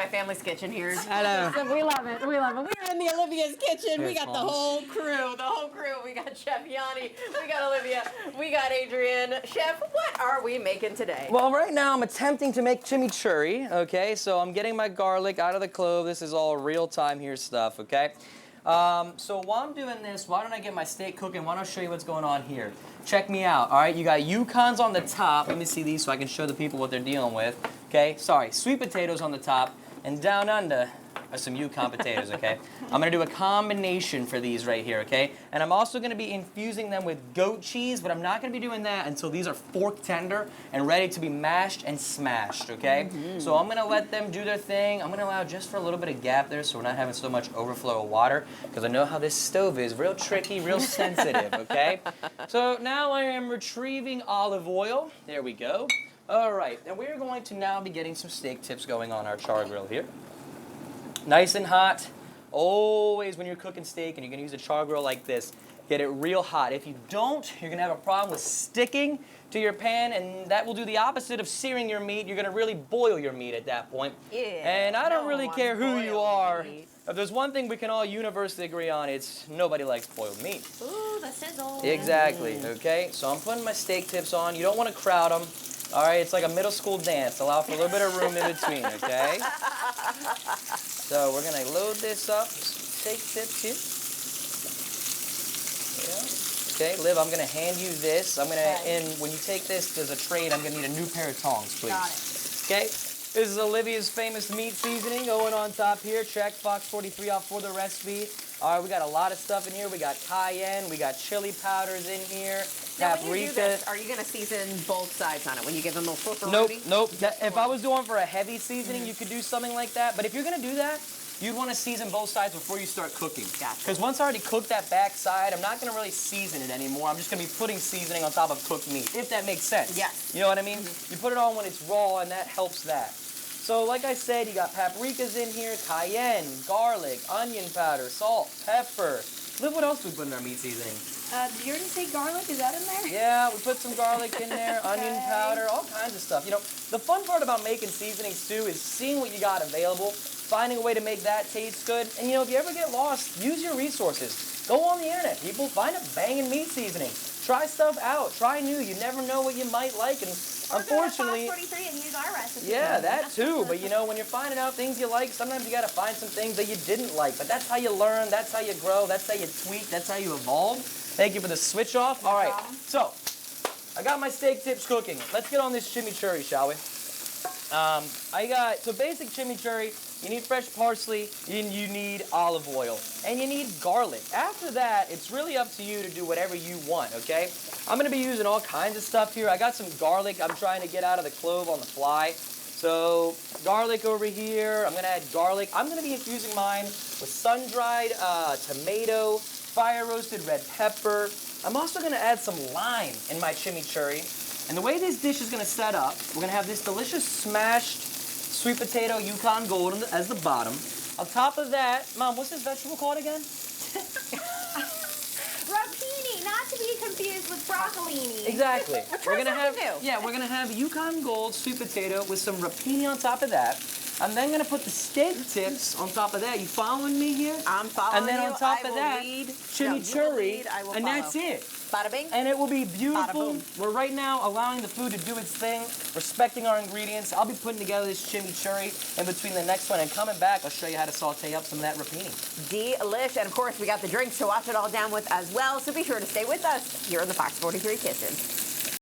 my family's kitchen here. I know. We love it. We love it. We're in the Olivia's kitchen. Here We got it the comes. whole crew. The whole crew. We got Chef Yanni. We got Olivia. We got Adrienne. Chef, what are we making today? Well, right now I'm attempting to make chimichurri, okay? So I'm getting my garlic out of the clove. This is all real-time here stuff, okay? So while I'm doing this, why don't I get my steak cooking? Why don't I show you what's going on here? Check me out, all right? You got Yukons on the top. Let me see these so I can show the people what they're dealing with, okay? Sorry, sweet potatoes on the top, and down under are some Yukon potatoes, okay? I'm gonna do a combination for these right here, okay? And I'm also gonna be infusing them with goat cheese, but I'm not gonna be doing that until these are fork tender and ready to be mashed and smashed, okay? So I'm gonna let them do their thing. I'm gonna allow just for a little bit of gap there so we're not having so much overflow of water, because I know how this stove is, real tricky, real sensitive, okay? So now I am retrieving olive oil. There we go. All right, and we're going to now be getting some steak tips going on our char grill here. Nice and hot. Always when you're cooking steak and you're gonna use a char grill like this, get it real hot. If you don't, you're gonna have a problem with sticking to your pan, and that will do the opposite of searing your meat. You're gonna really boil your meat at that point. Yeah, And I don't really care who you are. meat. If there's one thing we can all universally agree on, it's nobody likes boiled meat. Ooh, the sizzle. Exactly, okay? So I'm putting my steak tips on. You don't wanna crowd them. All right, it's like a middle school dance. Allow for a little bit of room in between, okay? So we're gonna load this up. Steak tips here. Yeah. Okay, Liv, I'm gonna hand you this. I'm gonna, and when you take this as a trade, I'm gonna need a new pair of tongs, please. Got it. Okay, this is Olivia's famous meat seasoning going on top here. Check Fox 43 out for the recipe. All right, we got a lot of stuff in here. We got cayenne, we got chili powders in here. Now, when you do Paprika. this, are you going to season both sides on it when you give them a little flipper? Nope. If I was going for a heavy seasoning, you could do something like that. But if you're gonna do that, you'd want to season both sides before you start cooking. Gotcha. Because once I already cooked that back side, I'm not gonna really season it anymore. I'm just gonna be putting seasoning on top of cooked meat, if that makes sense. Yes. You know what I mean? You put it on when it's raw, and that helps that. So like I said, you got paprikas in here, cayenne, garlic, onion powder, salt, pepper. Look what else we put in our meat seasoning. Did you already say garlic? Is that in there? Yeah, we put some garlic in there, onion powder, all kinds of stuff. You know, the fun part about making seasonings too is seeing what you got available, finding a way to make that taste good. And you know, if you ever get lost, use your resources. Go on the internet, people, find a banging meat seasoning. Try stuff out, try new. You never know what you might like, and unfortunately, Or go to Fox 43 and use our recipe. yeah, that too. But you know, when you're finding out things you like, sometimes you gotta find some things that you didn't like. But that's how you learn, that's how you grow, that's how you tweak, that's how you evolve. Thank you for the switch off. All right, so I got my steak tips cooking. Let's get on this chimichurri, shall we? So basic chimichurri, you need fresh parsley, and you need olive oil, and you need garlic. After that, it's really up to you to do whatever you want, okay? I'm gonna be using all kinds of stuff here. I got some garlic I'm trying to get out of the clove on the fly. So garlic over here, I'm gonna add garlic. I'm gonna be infusing mine with sun-dried tomato, fire-roasted red pepper. I'm also gonna add some lime in my chimichurri. And the way this dish is gonna set up, we're gonna have this delicious smashed sweet potato Yukon Gold as the bottom. On top of that, Mom, what's this vegetable called again? Rapini, not to be confused with broccolini. Exactly. We're gonna have something new. yeah, we're gonna have Yukon Gold sweet potato with some rapini on top of that. I'm then gonna put the steak tips on top of that. You following me here? I'm following And then you. on top I of will that, lead. chimichurri, No, you will lead, I will and follow. that's it. Bada bing. And it will be beautiful. boom. We're right now allowing the food to do its thing, respecting our ingredients. I'll be putting together this chimichurri in between the next one, and coming back, I'll show you how to saute up some of that rapini. Delish. And of course, we got the drinks to wash it all down with as well. So be sure to stay with us here in the Fox 43 kitchen.